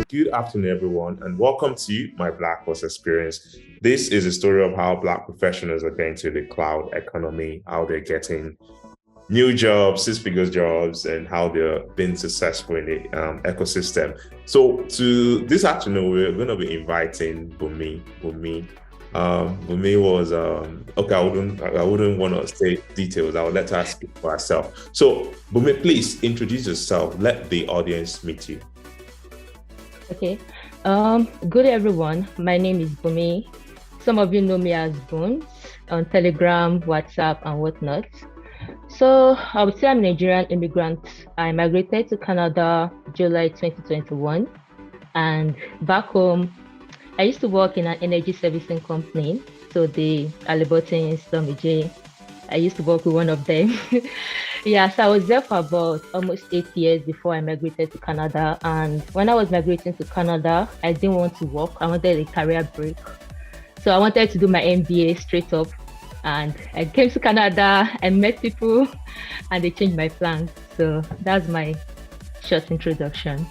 Good afternoon, everyone, and welcome to my Blackforce experience. This is a story of how Black professionals are getting to the cloud economy, how they're getting new jobs, six-figure jobs, and how they're being successful in the ecosystem. So, to this afternoon, we're going to be inviting Bumi. Bumi was okay. I wouldn't want to say details. I would let her speak for herself. So, Bumi, please introduce yourself. Let the audience meet you. Okay. Good everyone. My name is Bumi. Some of you know me as Bones on Telegram, WhatsApp, and whatnot. So I would say I'm a Nigerian immigrant. I migrated to Canada July 2021, and back home, I used to work in an energy servicing company. So the Alibotins, J. I used to work with one of them. Yeah, so I was there for about almost 8 years before I migrated to Canada. And when I was migrating to Canada, I didn't want to work. I wanted a career break. So I wanted to do my MBA straight up. And I came to Canada, I met people, and they changed my plans. So that's my short introduction.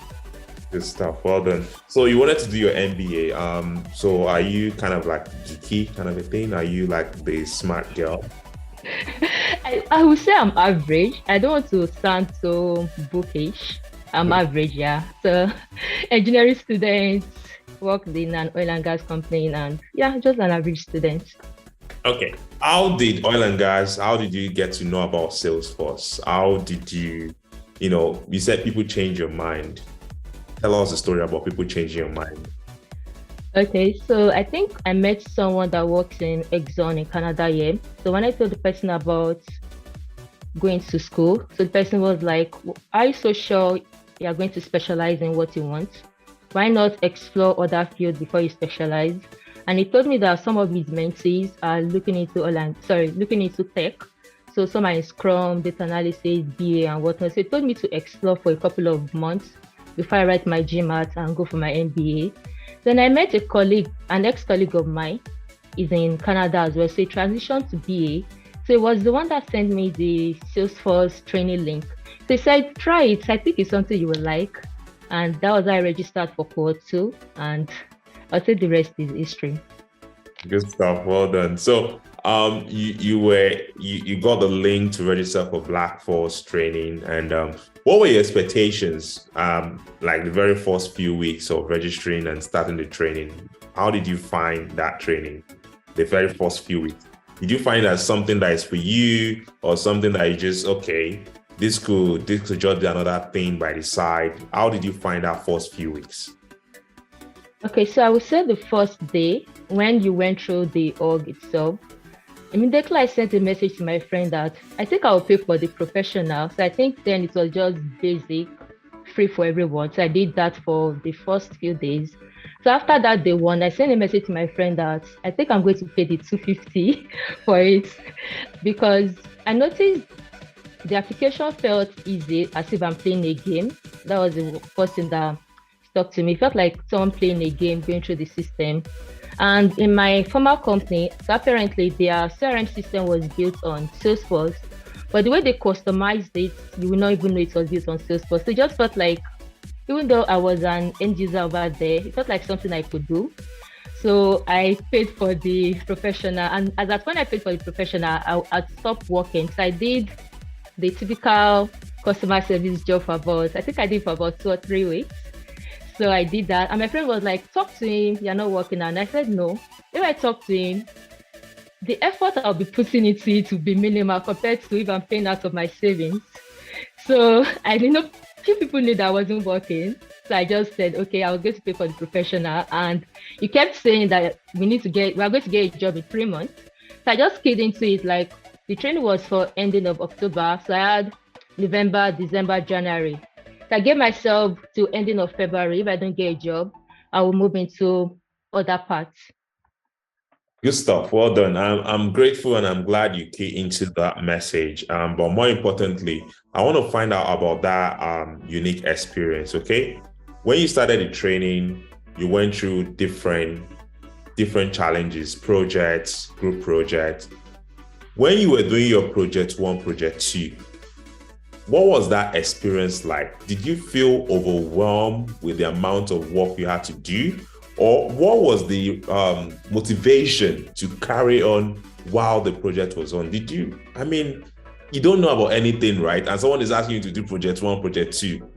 Good stuff. Well done. So you wanted to do your MBA. So are you kind of like geeky kind of a thing? Are you like the smart girl? I would say I'm average. I don't want to sound so bookish. I'm average, yeah. So engineering students, worked in an oil and gas company, and yeah, just an average student. Okay. How did you get to know about Salesforce? How did you said people change your mind. Tell us a story about people changing your mind. Okay, so I think I met someone that works in Exxon in Canada here. So when I told the person about going to school, so the person was like, are you so sure you're going to specialize in what you want? Why not explore other fields before you specialize? And he told me that some of his mentees are looking into tech. So some are in Scrum, data analysis, BA and whatnot. So he told me to explore for a couple of months before I write my GMAT and go for my MBA. Then I met an ex-colleague of mine, is in Canada as well. So he transitioned to BA. So it was the one that sent me the Salesforce training link. So he said, try it. I think it's something you will like. And that was how I registered for Cohort 2. And I'll say the rest is history. Good stuff. Well done. So you got the link to register for Blackforce training, and what were your expectations like the very first few weeks of registering and starting the training? How did you find that training the very first few weeks? Did you find that something that is for you, or something that you just, okay, this could just be another thing by the side? How did you find that first few weeks? Okay, so I would say the first day when you went through the org itself, immediately I sent a message to my friend that I think I'll pay for the professional. So I think then it was just basic, free for everyone. So I did that for the first few days. So after that day one, I sent a message to my friend that I think I'm going to pay the 250 for it, because I noticed the application felt easy, as if I'm playing a game. That was the first thing that stuck to me. It felt like someone playing a game, going through the system. And in my former company, so apparently their CRM system was built on Salesforce, but the way they customized it, you will not even know it was built on Salesforce. So it just felt like, even though I was an end user over there, it felt like something I could do. So I paid for the professional, and as at when I paid for the professional, I'd stopped working. So I did the typical customer service job for about, I think I did for about 2 or 3 weeks. So I did that. And my friend was like, talk to him, you're not working. And I said, no. If I talk to him, the effort I'll be putting into it will be minimal compared to if I'm paying out of my savings. So I didn't know, few people knew that I wasn't working. So I just said, okay, I was going to pay for the professional. And he kept saying that we're going to get a job in 3 months. So I just keyed into it. Like, the training was for ending of October. So I had November, December, January. So I gave myself to ending of February. If I don't get a job, I will move into other parts. Good stuff. Well done. I'm grateful and I'm glad you key into that message. But more importantly, I want to find out about that unique experience. Okay, when you started the training, you went through different challenges, projects, group projects. When you were doing your project 1, project 2, what was that experience like? Did you feel overwhelmed with the amount of work you had to do? Or what was the motivation to carry on while the project was on? You don't know about anything, right? And someone is asking you to do project one, project two.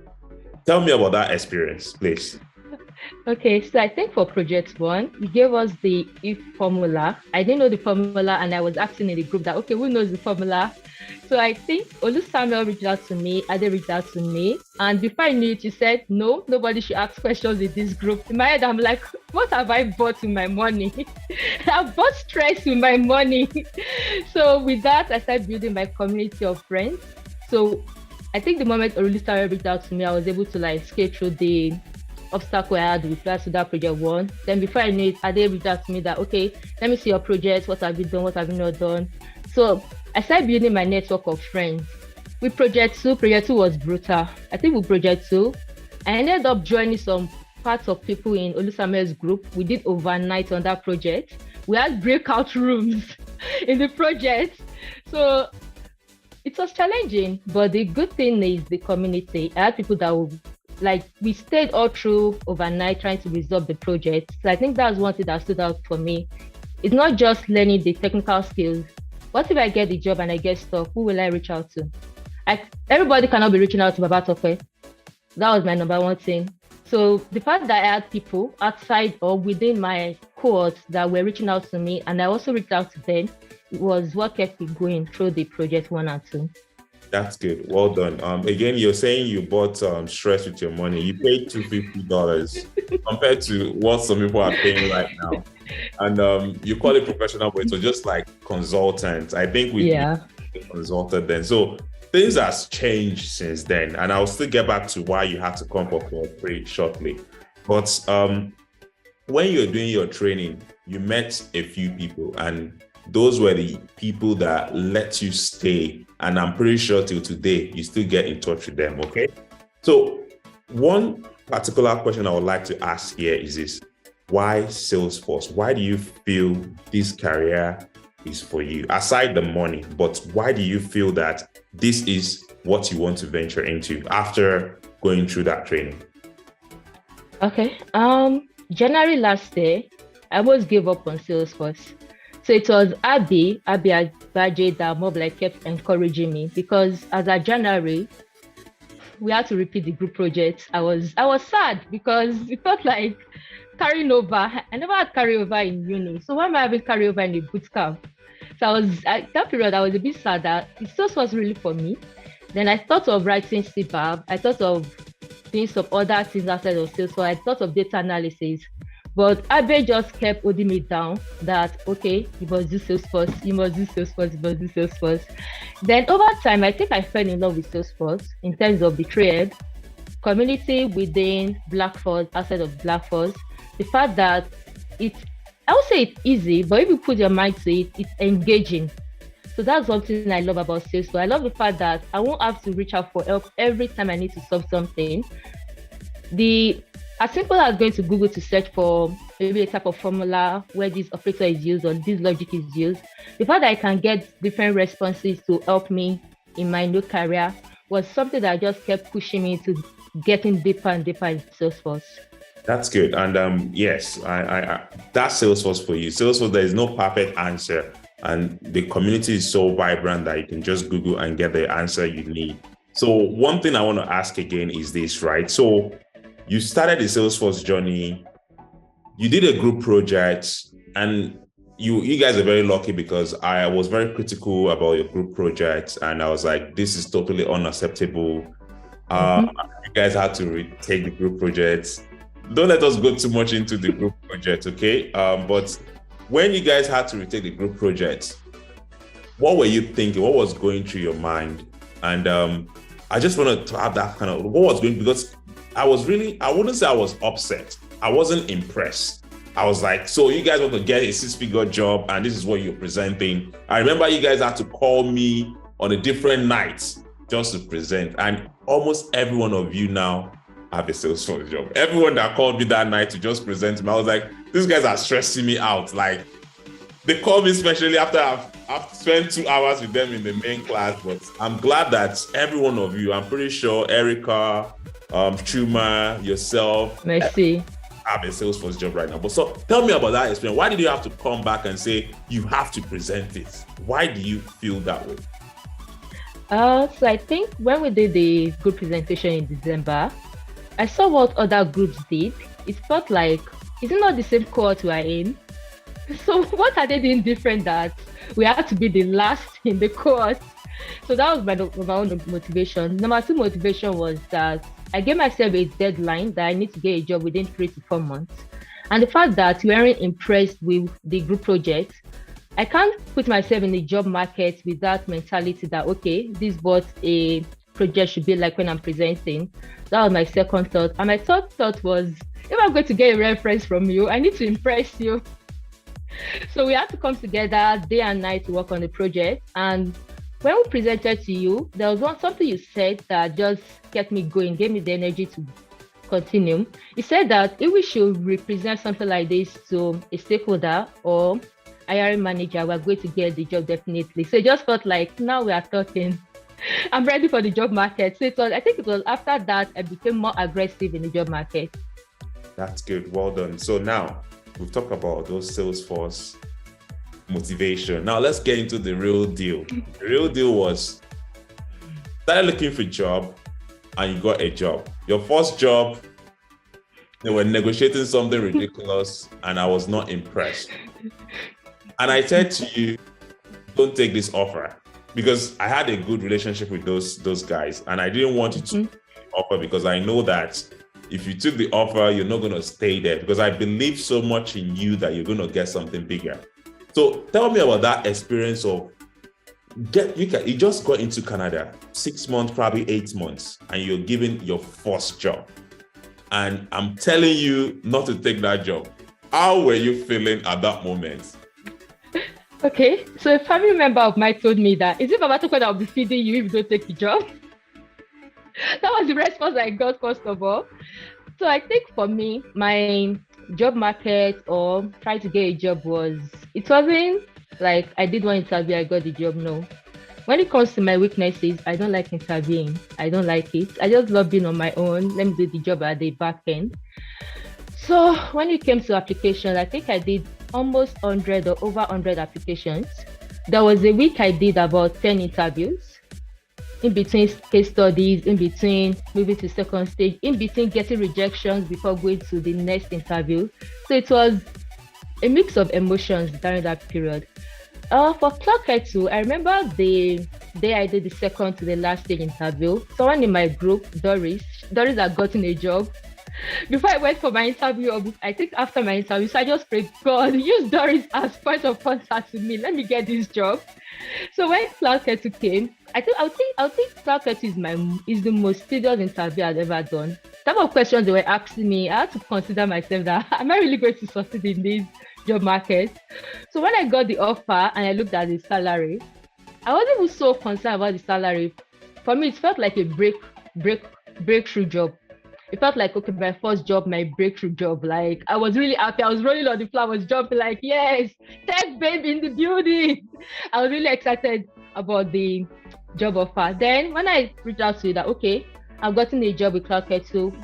Tell me about that experience, please. Okay, so I think for project one, you gave us the if formula. I didn't know the formula, and I was asking in the group that, okay, who knows the formula? So I think Olu Samuel reached out to me, Ade reached out to me, and before I knew it, you said, no, nobody should ask questions in this group. In my head, I'm like, what have I bought with my money? I've bought stress with my money. So with that, I started building my community of friends. So I think the moment Olu Samuel reached out to me, I was able to like skate through the obstacle I had with regards to that project one. Then before I knew it, Ade reached out to me that, okay, let me see your project. What have you done? What have you not done? So I started building my network of friends. With project two was brutal. I think with project two, I ended up joining some parts of people in Olusame's group. We did overnight on that project. We had breakout rooms in the project. So it was challenging, but the good thing is the community. I had people that would we stayed all through overnight trying to resolve the project. So I think that's one thing that stood out for me. It's not just learning the technical skills. What if I get the job and I get stuck? Who will I reach out to? Everybody cannot be reaching out to Babatope. That was my number one thing. So the fact that I had people outside or within my cohort that were reaching out to me, and I also reached out to them, it was what kept me going through the project one and two. That's good. Well done. Again, you're saying you bought stress with your money. You paid $250 compared to what some people are paying right now. And you call it professional, but it was just like consultant. I think we consulted then. So things has changed since then. And I'll still get back to why you had to come up for free shortly. But when you're doing your training, you met a few people, and those were the people that let you stay. And I'm pretty sure till today, you still get in touch with them, okay? So one particular question I would like to ask here is this: why Salesforce? Why do you feel this career is for you? Aside the money, but why do you feel that this is what you want to venture into after going through that training? Okay. January last year, I almost gave up on Salesforce. So it was Abby Agbaje that more like kept encouraging me, because as of January, we had to repeat the group project. I was sad because it felt like carrying over. I never had carryover in uni. So why am I having carryover in the boot camp? So at that period, I was a bit sad that it just was really for me. Then I thought of writing CPAP. I thought of doing some other things outside of sales. So I thought of data analysis. But Abe just kept holding me down that, okay, you must do Salesforce, you must do Salesforce, you must do Salesforce. Then over time, I think I fell in love with Salesforce in terms of the trade, community within Blackforce, outside of Blackforce. The fact that I would say it's easy, but if you put your mind to it, it's engaging. So that's one thing I love about Salesforce. I love the fact that I won't have to reach out for help every time I need to solve something. As simple as going to Google to search for maybe a type of formula where this operator is used or this logic is used, the fact that I can get different responses to help me in my new career was something that just kept pushing me to getting deeper and deeper in Salesforce. That's good. And yes, I that's Salesforce for you. Salesforce, there is no perfect answer. And the community is so vibrant that you can just Google and get the answer you need. So one thing I want to ask again is this, right? So you started the Salesforce journey, you did a group project, and you guys are very lucky because I was very critical about your group project, and I was like, this is totally unacceptable. You guys had to retake the group project. Don't let us go too much into the group project, okay? But when you guys had to retake the group project, what were you thinking? What was going through your mind? And I just wanted to have that kind of, what was going, because I wouldn't say I was upset. I wasn't impressed. I was like, so you guys want to get a 6-figure job and this is what you're presenting. I remember you guys had to call me on a different night just to present. And almost every one of you now have a Salesforce job. Everyone that called me that night to just present to me, I was like, these guys are stressing me out. Like, They call me especially after I've spent 2 hours with them in the main class. But I'm glad that every one of you, I'm pretty sure Erica, Chuma, yourself, Merci. have a Salesforce job right now. But so tell me about that experience. Why did you have to come back and say you have to present it? Why do you feel that way? So I think when we did the group presentation in December, I saw what other groups did. It felt like, is it not the same cohort we are in? So what are they doing different that we had to be the last in the cohort? So that was my own motivation. Number two motivation was that I gave myself a deadline that I need to get a job within 3 to 4 months. And the fact that we weren't impressed with the group project, I can't put myself in the job market with that mentality that, okay, this is what a project should be like when I'm presenting. That was my second thought. And my third thought was, if I'm going to get a reference from you, I need to impress you. So we had to come together day and night to work on the project. And when we presented to you, there was something you said that just kept me going, gave me the energy to continue. You said that if we should represent something like this to a stakeholder or a hiring manager, we're going to get the job definitely. So it just felt like now we are talking. I'm ready for the job market. So I think it was after that I became more aggressive in the job market. That's good. Well done. So now we've talked about those Salesforce motivation. Now let's get into the real deal. The real deal was started looking for a job and you got a job. Your first job, they were negotiating something ridiculous and I was not impressed. And I said to you, don't take this offer, because I had a good relationship with those guys and I didn't want you to take the offer because I know that if you took the offer, you're not going to stay there, because I believe so much in you that you're going to get something bigger. So tell me about that experience of you just got into Canada 6 months, probably 8 months, and you're given your first job. And I'm telling you not to take that job. How were you feeling at that moment? Okay, so a family member of mine told me that, is it Baba Toko that will be feeding you if you don't take the job? That was the response I got first of all. So I think for me, my job market or trying to get a job it wasn't like I did one interview, I got the job. No. When it comes to my weaknesses, I don't like interviewing. I don't like it. I just love being on my own. Let me do the job at the back end. So when it came to applications, I think I did almost 100 or over 100 applications. There was a week I did about 10 interviews. In between case studies, in between moving to second stage, in between getting rejections before going to the next interview. So it was a mix of emotions during that period. For Clock 2, I remember the day I did the second to the last stage interview, someone in my group, Doris had gotten a job. Before I went for my interview, or I think after my interview, so I just prayed, God, use Doris as point of contact with me. Let me get this job. So when Cloud 2 came, I think Cloud 2 is the most serious interview I've ever done. Some of questions they were asking me, I had to consider myself that am I really going to succeed in this job market? So when I got the offer and I looked at the salary, I wasn't even so concerned about the salary. For me, it felt like a breakthrough job. It felt like, okay, my first job, my breakthrough job. Like, I was really happy. I was rolling on the floor. I was jumping like, yes, tech baby in the building. I was really excited about the job offer. Then when I reached out to you that, okay, I've gotten a job with Cloud 2.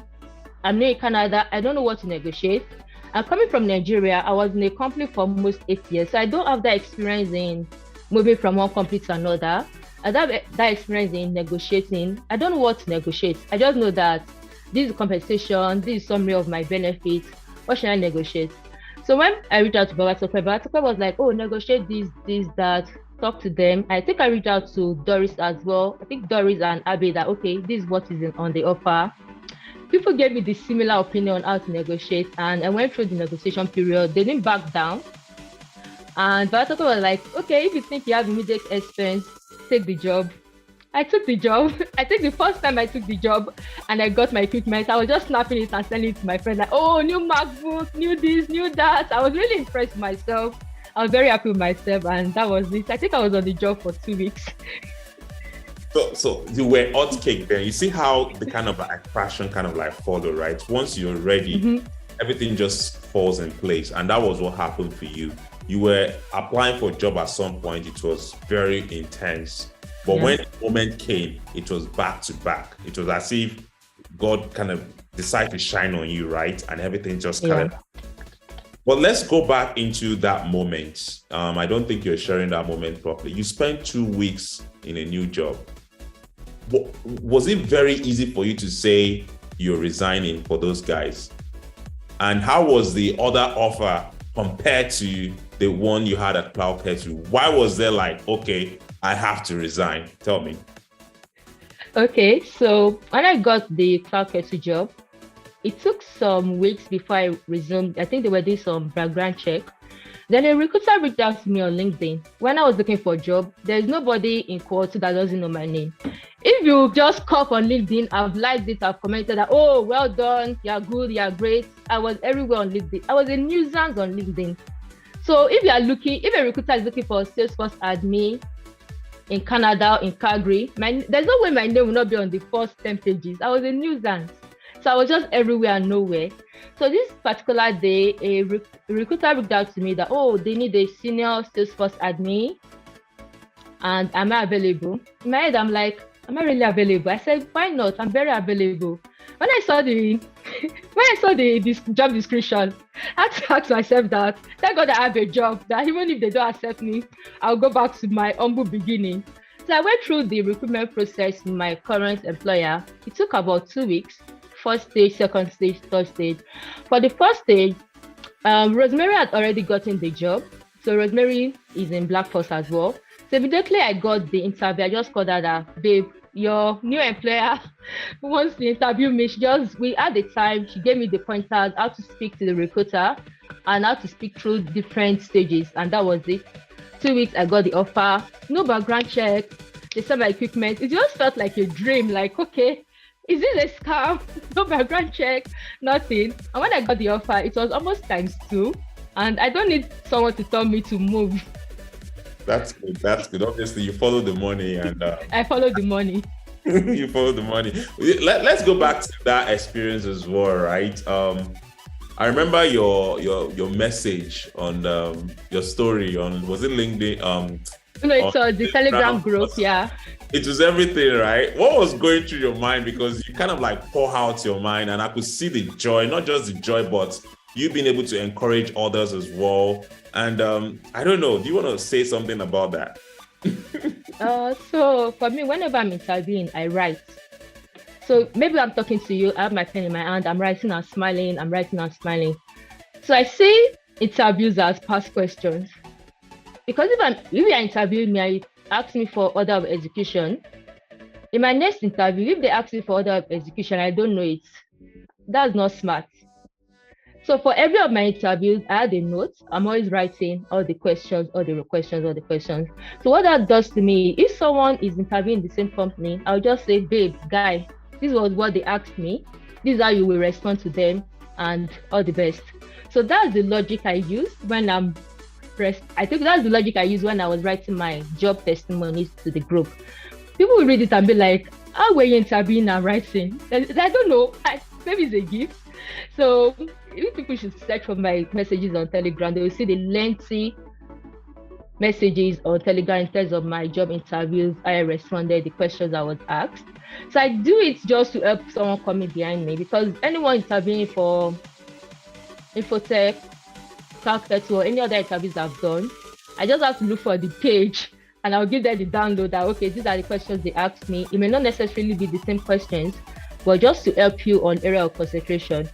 I'm new in Canada. I don't know what to negotiate. I'm coming from Nigeria. I was in a company for almost 8 years. So I don't have that experience in moving from one company to another. I don't have that experience in negotiating. I don't know what to negotiate. I just know that this is compensation, this is summary of my benefits. What should I negotiate? So when I reached out to Baba Toko was like, oh, negotiate this, that, talk to them. I think I reached out to Doris as well. I think Doris and Abby that, okay, this is what is on the offer. People gave me the similar opinion on how to negotiate, and I went through the negotiation period. They didn't back down. And Baba Toko was like, okay, if you think you have immediate expense, take the job. I took the job. I think the first time I took the job and I got my equipment, I was just snapping it and sending it to my friend like, oh, new MacBook, new this, new that. I was really impressed with myself. I was very happy with myself, and that was it. I think I was on the job for 2 weeks. So you were hot cake then. You see how the kind of like passion kind of like follow, right? Once you're ready, everything just falls in place. And that was what happened for you. you were applying for a job at some point, it was very intense. But Yeah. when the moment came, it was back to back. It was as if God kind of decided to shine on you, right? And everything just kind Yeah. of. But let's go back into that moment. I don't think you're sharing that moment properly. You spent 2 weeks in a new job. Was it very easy for you to say you're resigning for those guys? And how was the other offer compared to the one you had at Cloud Kettle? Why was there like, okay, I have to resign? Tell me. Okay, so when I got the Cloud Kettle job, it took some weeks before I resumed. I think they were doing some background check. Then a recruiter reached out to me on LinkedIn. When I was looking for a job, there's nobody in Quartz that doesn't know my name. If you just call on LinkedIn, I've liked it, I've commented that, oh, well done, you're good, you're great. I was everywhere on LinkedIn. I was a nuisance on LinkedIn. So if a recruiter is looking for a Salesforce admin in Canada, in Calgary, there's no way my name will not be on the first 10 pages. I was a nuisance. So I was just everywhere and nowhere. So this particular day, a recruiter reached out to me that, oh, they need a senior Salesforce admin. And am I available? In my head, I'm like, am I really available? I said, why not? I'm very available. When I saw the this job description, I had to ask myself that, thank God I have a job, that even if they don't accept me, I'll go back to my humble beginning. So I went through the recruitment process with my current employer. It took about 2 weeks. First stage, second stage, third stage. For the first stage, Rosemary had already gotten the job. So Rosemary is in Blackforce as well. So immediately I got the interview, I just called her that, babe, your new employer wants to interview me. We had the time, she gave me the pointers, how to speak to the recruiter and how to speak through different stages. And that was it. 2 weeks, I got the offer, no background check, they sent my equipment. It just felt like a dream, like, okay, is this a scam? No background check, nothing. And when I got the offer, it was almost ×2. And I don't need someone to tell me to move. That's good. That's good. Obviously, you follow the money, and I follow the money. you follow the money. Let's go back to that experience as well, right? I remember your message on your story on, was it LinkedIn? No, it's the Telegram group. Yeah. It was everything, right? What was going through your mind? Because you kind of like pour out your mind, and I could see the joy, not just the joy, but you being able to encourage others as well. And I don't know, do you want to say something about that? So for me, whenever I'm interviewing, I write. So maybe I'm talking to you, I have my pen in my hand, I'm writing and smiling, I'm writing and smiling. So I see interviews as past questions. Because if you are interviewing me, I ask me for order of execution. In my next interview, if they ask me for order of execution, I don't know it. That's not smart. So for every of my interviews, I had a note. I'm always writing all the questions, all the questions, all the questions. So what that does to me, if someone is interviewing the same company, I'll just say, babe, guy, this was what they asked me. This is how you will respond to them, and all the best. So that's the logic I use when I think that's the logic I used when I was writing my job testimonies to the group. People will read it and be like, how were you interviewing and writing? I don't know. Maybe it's a gift. So if people should search for my messages on Telegram, they will see the lengthy messages on Telegram in terms of my job interviews. I responded the questions I was asked. So I do it just to help someone coming behind me, because anyone interviewing for Infotech, or any other interviews I've done, I just have to look for the page and I'll give them the download that, okay, these are the questions they asked me. It may not necessarily be the same questions, but just to help you on area of concentration.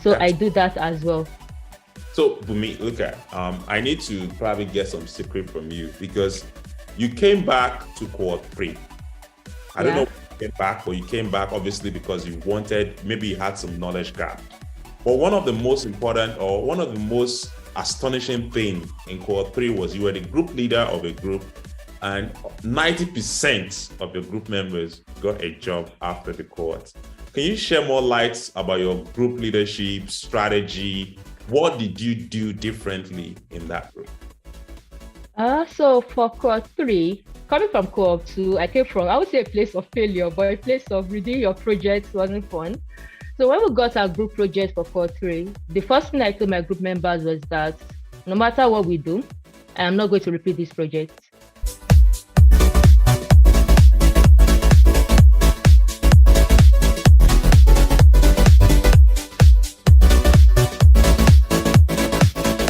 So I do that as well. So Bumi, look at, I need to probably get some secret from you, because you came back to Quad 3. I don't know if you came back, but you came back obviously because you wanted, maybe you had some knowledge gap. But one of the most important, or one of the most astonishing thing in Quad 3 was you were the group leader of a group, and 90% of your group members got a job after the cohort. Can you share more lights about your group leadership strategy? What did you do differently in that group? So for Cohort 3, coming from Cohort 2, I came from, I would say, a place of failure, but a place of reading your projects wasn't fun. So when we got our group project for Cohort 3, the first thing I told my group members was that no matter what we do, I am not going to repeat this project.